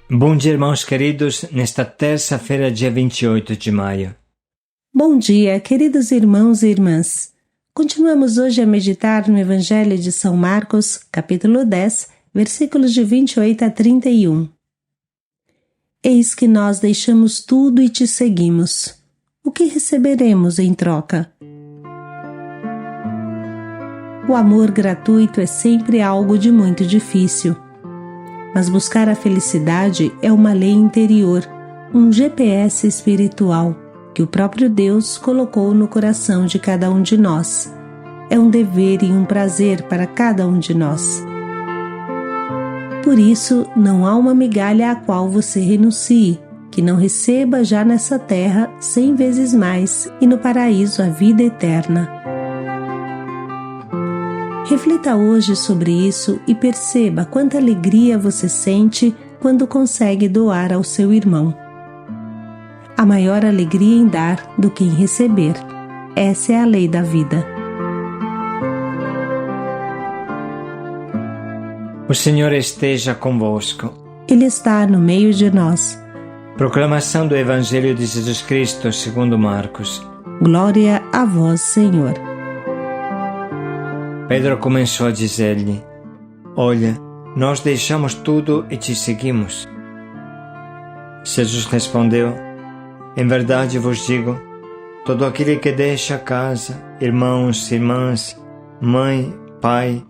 Bom dia, irmãos queridos, nesta terça-feira, dia 28 de maio. Bom dia, queridos irmãos e irmãs. Continuamos hoje a meditar no Evangelho de São Marcos, capítulo 10, versículos de 28 a 31. Eis que nós deixamos tudo e te seguimos. O que receberemos em troca? O amor gratuito é sempre algo de muito difícil. Mas buscar a felicidade é uma lei interior, um GPS espiritual que o próprio Deus colocou no coração de cada um de nós. É um dever e um prazer para cada um de nós. Por isso, não há uma migalha à qual você renuncie, que não receba já nessa terra 100 vezes mais e no paraíso a vida eterna. Reflita hoje sobre isso e perceba quanta alegria você sente quando consegue doar ao seu irmão. Há maior alegria em dar do que em receber. Essa é a lei da vida. O Senhor esteja convosco. Ele está no meio de nós. Proclamação do Evangelho de Jesus Cristo segundo Marcos. Glória a vós, Senhor. Pedro começou a dizer-lhe: Olha, nós deixamos tudo e te seguimos. Jesus respondeu: Em verdade vos digo, todo aquele que deixa casa, irmãos, irmãs, mãe, pai,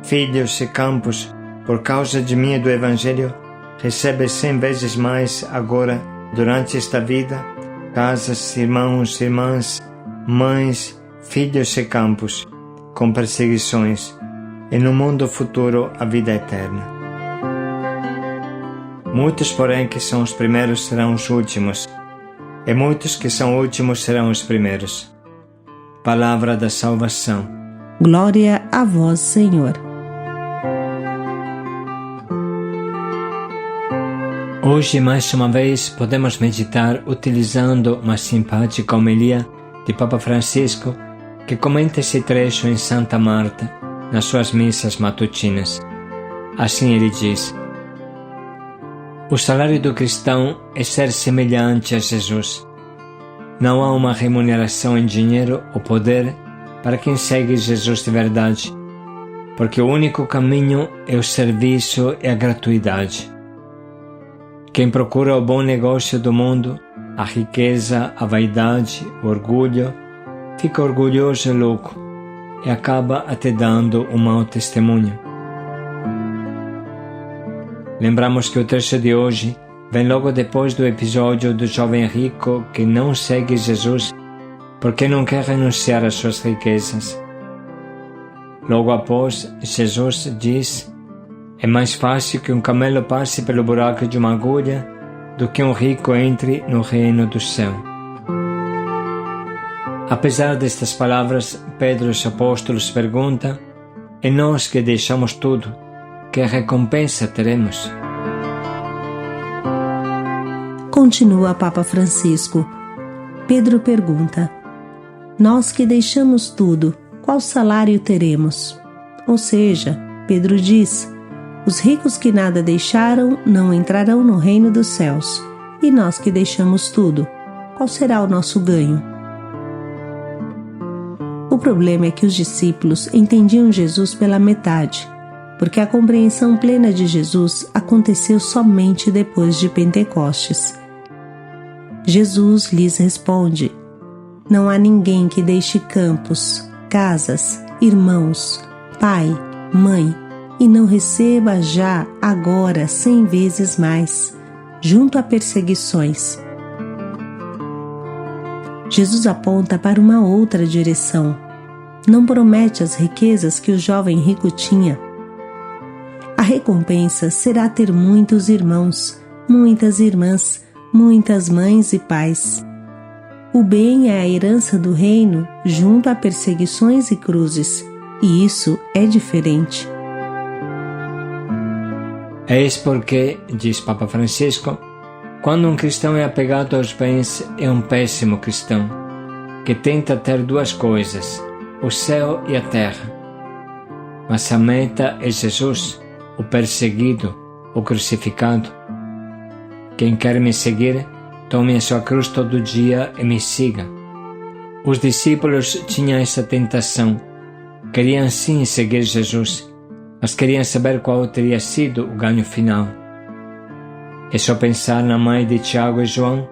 filhos e campos, por causa de mim e do Evangelho, recebe 100 vezes mais agora, durante esta vida, casas, irmãos, irmãs, mães, filhos e campos, com perseguições, e no mundo futuro a vida eterna. Muitos, porém, que são os primeiros serão os últimos, e muitos que são últimos serão os primeiros. Palavra da salvação. Glória a vós, Senhor. Hoje, mais uma vez, podemos meditar utilizando uma simpática homilia de Papa Francisco, que comenta esse trecho em Santa Marta, nas suas missas matutinas. Assim ele diz: O salário do cristão é ser semelhante a Jesus. Não há uma remuneração em dinheiro ou poder para quem segue Jesus de verdade, porque o único caminho é o serviço e a gratuidade. Quem procura o bom negócio do mundo, a riqueza, a vaidade, o orgulho, fica orgulhoso e louco e acaba até dando um mau testemunho. Lembramos que o trecho de hoje vem logo depois do episódio do jovem rico que não segue Jesus porque não quer renunciar às suas riquezas. Logo após, Jesus diz: é mais fácil que um camelo passe pelo buraco de uma agulha do que um rico entre no reino do céu. Apesar destas palavras, Pedro e os apóstolos perguntam: e nós que deixamos tudo, que recompensa teremos? Continua Papa Francisco. Pedro pergunta: nós que deixamos tudo, qual salário teremos? Ou seja, Pedro diz: os ricos que nada deixaram não entrarão no reino dos céus. E nós que deixamos tudo, qual será o nosso ganho? O problema é que os discípulos entendiam Jesus pela metade, porque a compreensão plena de Jesus aconteceu somente depois de Pentecostes. Jesus lhes responde: não há ninguém que deixe campos, casas, irmãos, pai, mãe, e não receba já, agora, 100 vezes mais, junto a perseguições. Jesus aponta para uma outra direção. Não promete as riquezas que o jovem rico tinha. A recompensa será ter muitos irmãos, muitas irmãs, muitas mães e pais. O bem é a herança do reino junto a perseguições e cruzes, e isso é diferente. Eis porque, diz Papa Francisco, quando um cristão é apegado aos bens, é um péssimo cristão, que tenta ter duas coisas, o céu e a terra. Mas a meta é Jesus, o perseguido, o crucificado, Quem quer me seguir, tome a sua cruz todo dia e me siga. Os discípulos tinham essa tentação. Queriam sim seguir Jesus, mas queriam saber qual teria sido o ganho final. É só pensar na mãe de Tiago e João,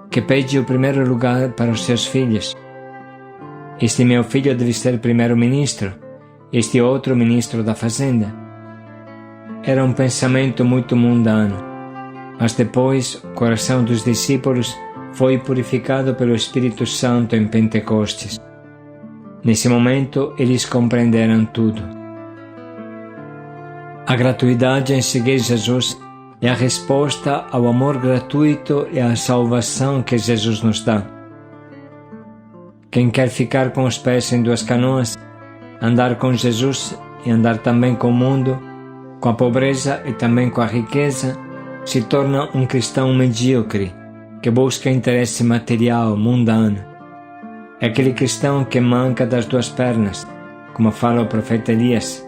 que pede o primeiro lugar para os seus filhos. Este meu filho deve ser primeiro-ministro, este outro ministro da fazenda. Era um pensamento muito mundano, mas depois o coração dos discípulos foi purificado pelo Espírito Santo em Pentecostes. Nesse momento, eles compreenderam tudo. A gratuidade em seguir Jesus é a resposta ao amor gratuito e à salvação que Jesus nos dá. Quem quer ficar com os pés em duas canoas, andar com Jesus e andar também com o mundo, com a pobreza e também com a riqueza, se torna um cristão medíocre, que busca interesse material, mundano. É aquele cristão que manca das duas pernas, como fala o profeta Elias,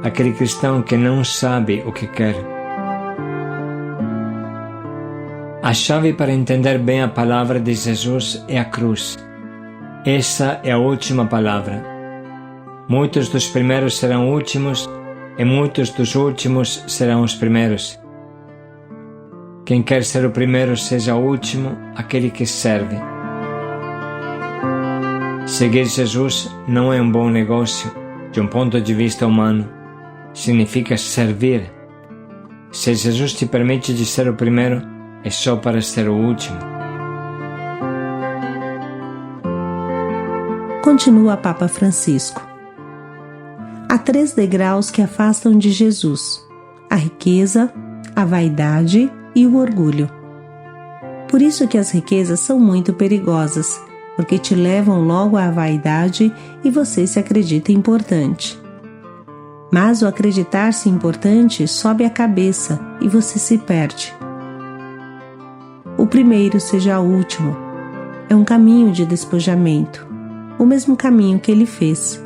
aquele cristão que não sabe o que quer. A chave para entender bem a palavra de Jesus é a cruz. Essa é a última palavra. Muitos dos primeiros serão últimos e muitos dos últimos serão os primeiros. Quem quer ser o primeiro seja o último, aquele que serve. Seguir Jesus não é um bom negócio, de um ponto de vista humano. Significa servir. Se Jesus te permite de ser o primeiro, é só para ser o último. Continua Papa Francisco. Há 3 degraus que afastam de Jesus: a riqueza, a vaidade e o orgulho. Por isso que as riquezas são muito perigosas, porque te levam logo à vaidade e você se acredita importante. Mas o acreditar-se importante sobe a cabeça e você se perde. O primeiro seja o último. É um caminho de despojamento, o mesmo caminho que ele fez.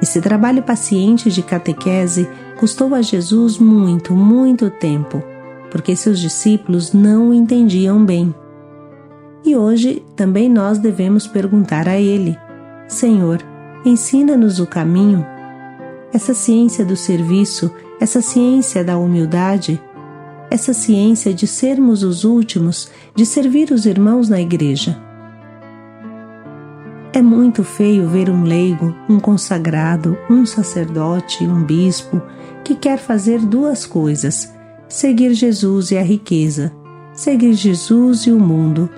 Esse trabalho paciente de catequese custou a Jesus muito, muito tempo, porque seus discípulos não o entendiam bem. E hoje também nós devemos perguntar a ele: Senhor, ensina-nos o caminho. Essa ciência do serviço, essa ciência da humildade, essa ciência de sermos os últimos, de servir os irmãos na igreja. É muito feio ver um leigo, um consagrado, um sacerdote, um bispo, que quer fazer 2 coisas: seguir Jesus e a riqueza, seguir Jesus e o mundo.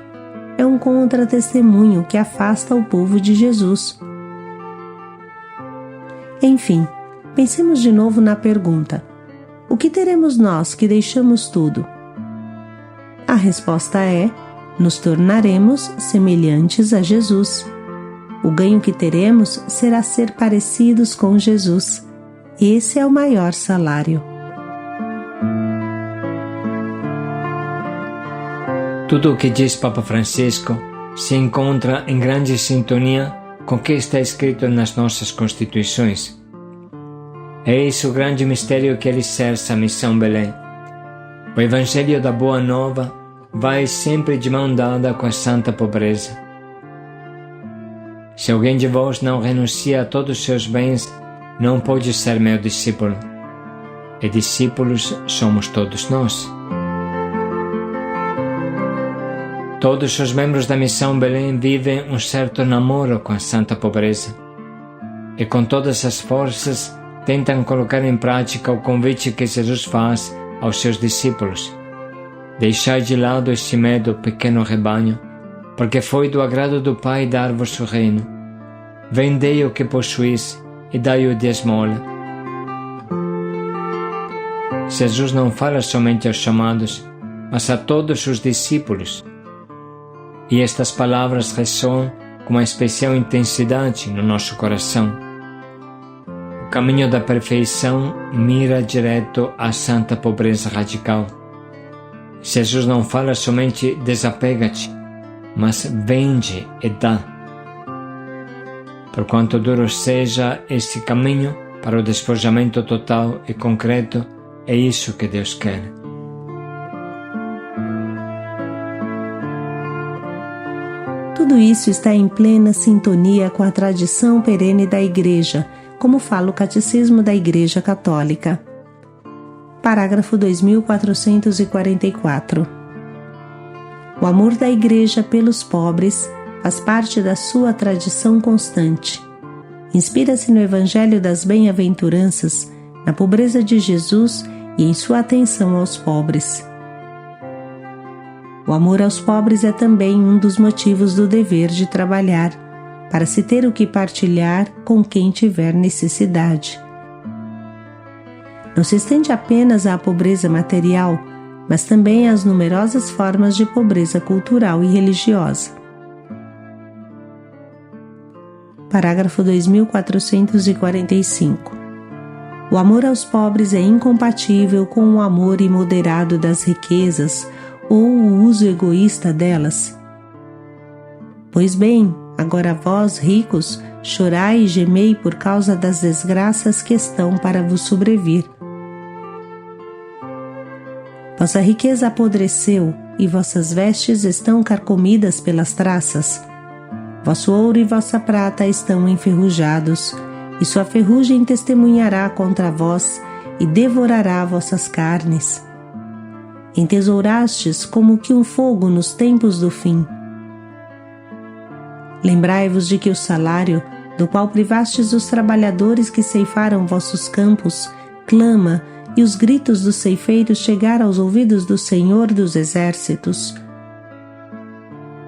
É um contra-testemunho que afasta o povo de Jesus. Enfim, pensemos de novo na pergunta: o que teremos nós que deixamos tudo? A resposta é: nos tornaremos semelhantes a Jesus. O ganho que teremos será ser parecidos com Jesus. Esse é o maior salário. Tudo o que diz Papa Francisco se encontra em grande sintonia com o que está escrito nas nossas Constituições. É esse o grande mistério que alicerça a Missão Belém. O Evangelho da Boa Nova vai sempre de mão dada com a santa pobreza. Se alguém de vós não renuncia a todos os seus bens, não pode ser meu discípulo. E discípulos somos todos nós. Todos os membros da Missão Belém vivem um certo namoro com a santa pobreza. E com todas as forças tentam colocar em prática o convite que Jesus faz aos seus discípulos: deixai de lado este medo, pequeno rebanho, porque foi do agrado do Pai dar-vos o reino. Vendei o que possuís e dai-o de esmola. Jesus não fala somente aos chamados, mas a todos os discípulos. E estas palavras ressoam com uma especial intensidade no nosso coração. O caminho da perfeição mira direto à santa pobreza radical. Jesus não fala somente desapega-te, mas vende e dá. Por quanto duro seja este caminho para o despojamento total e concreto, É isso que Deus quer. Tudo isso está em plena sintonia com a tradição perene da Igreja, como fala o Catecismo da Igreja Católica. Parágrafo 2444. O amor da Igreja pelos pobres faz parte da sua tradição constante. Inspira-se no Evangelho das Bem-aventuranças, na pobreza de Jesus e em sua atenção aos pobres. O amor aos pobres é também um dos motivos do dever de trabalhar, para se ter o que partilhar com quem tiver necessidade. Não se estende apenas à pobreza material, mas também às numerosas formas de pobreza cultural e religiosa. Parágrafo 2445. O amor aos pobres é incompatível com o amor imoderado das riquezas ou o uso egoísta delas. Pois bem, agora vós, ricos, chorai e gemei por causa das desgraças que estão para vos sobrevir. Vossa riqueza apodreceu e vossas vestes estão carcomidas pelas traças. Vosso ouro e vossa prata estão enferrujados, e sua ferrugem testemunhará contra vós e devorará vossas carnes. Entesourastes como que um fogo nos tempos do fim. Lembrai-vos de que o salário, do qual privastes os trabalhadores que ceifaram vossos campos, clama, e os gritos dos ceifeiros chegaram aos ouvidos do Senhor dos Exércitos.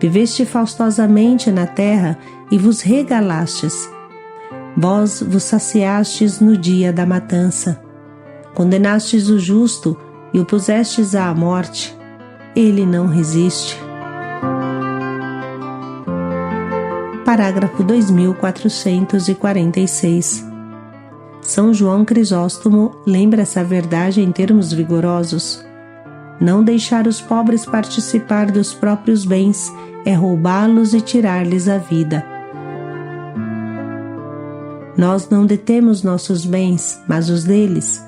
Viveste faustosamente na terra e vos regalastes. Vós vos saciastes no dia da matança. Condenastes o justo e o pusestes à morte. Ele não resiste. Parágrafo 2446. São João Crisóstomo lembra essa verdade em termos vigorosos. Não deixar os pobres participar dos próprios bens é roubá-los e tirar-lhes a vida. Nós não detemos nossos bens, mas os deles.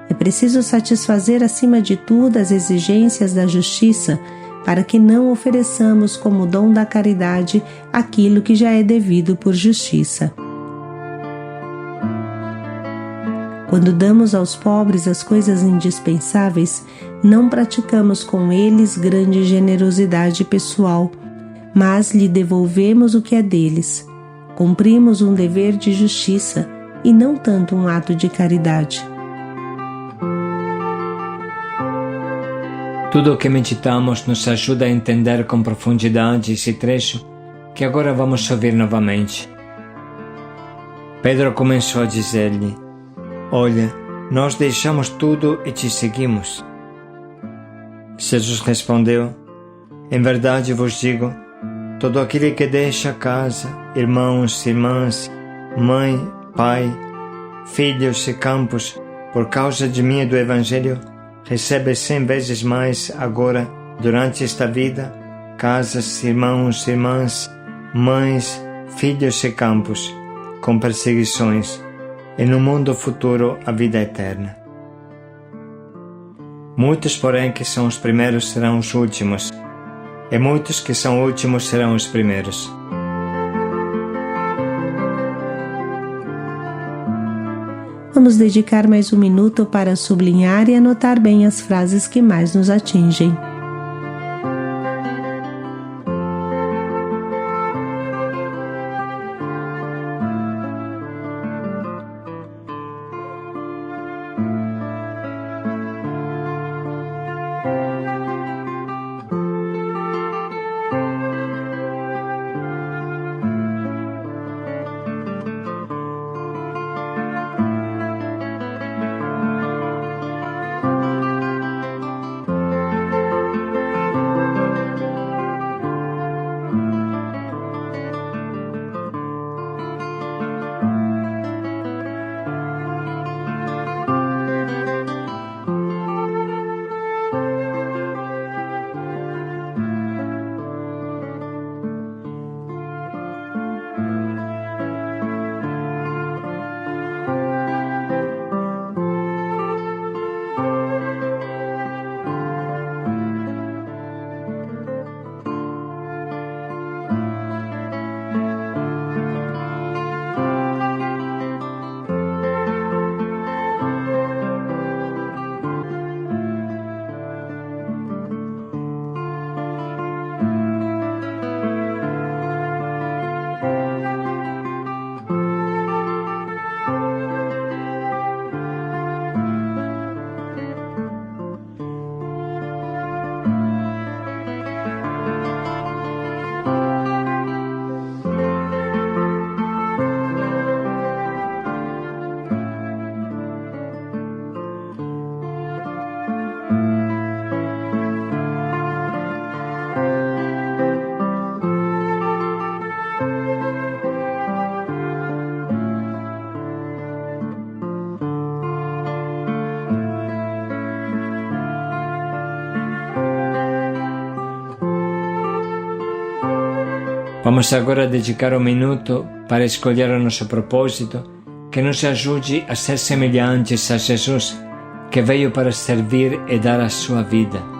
É preciso satisfazer acima de tudo as exigências da justiça para que não ofereçamos como dom da caridade aquilo que já é devido por justiça. Quando damos aos pobres as coisas indispensáveis, não praticamos com eles grande generosidade pessoal, mas lhe devolvemos o que é deles. Cumprimos um dever de justiça e não tanto um ato de caridade. Tudo o que meditamos nos ajuda a entender com profundidade esse trecho que agora vamos ouvir novamente. Pedro começou a dizer-lhe: Olha, nós deixamos tudo e te seguimos. Jesus respondeu: Em verdade vos digo, todo aquele que deixa casa, irmãos, irmãs, mãe, pai, filhos e campos, por causa de mim e do Evangelho, recebe 100 vezes mais agora, durante esta vida, casas, irmãos, irmãs, mães, filhos e campos, com perseguições, e no mundo futuro a vida eterna. Muitos, porém, que são os primeiros serão os últimos, e muitos que são últimos serão os primeiros. Vamos dedicar mais um minuto para sublinhar e anotar bem as frases que mais nos atingem. Vamos agora dedicar um minuto para escolher o nosso propósito, que nos ajude a ser semelhantes a Jesus, que veio para servir e dar a sua vida.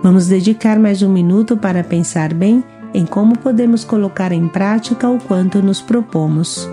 Vamos dedicar mais um minuto para pensar bem em como podemos colocar em prática o quanto nos propomos.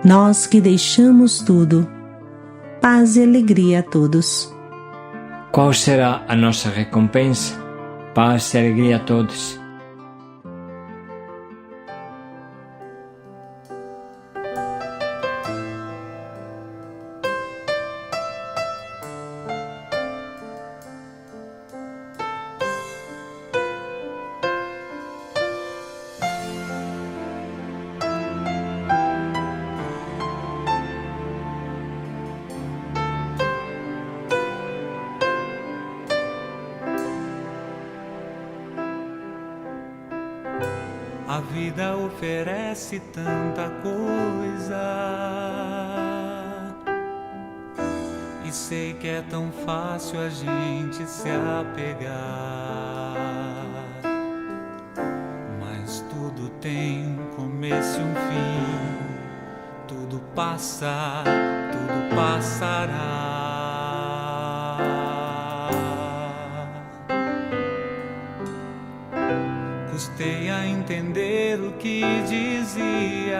Nós que deixamos tudo, paz e alegria a todos. Qual será a nossa recompensa? Paz e alegria a todos. A vida oferece tanta coisa e sei que é tão fácil a gente se apegar, mas tudo tem um começo e um fim, tudo passa, tudo passará. Custei a entender o que dizia,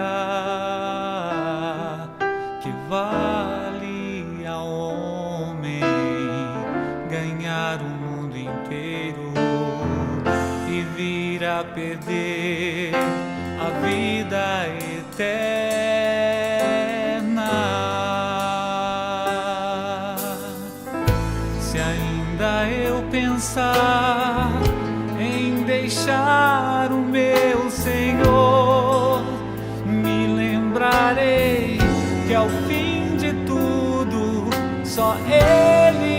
que vale ao homem ganhar o mundo inteiro e vir a perder a vida eterna. Se ainda eu pensar em deixar o meu Senhor, me lembrarei que ao fim de tudo só Ele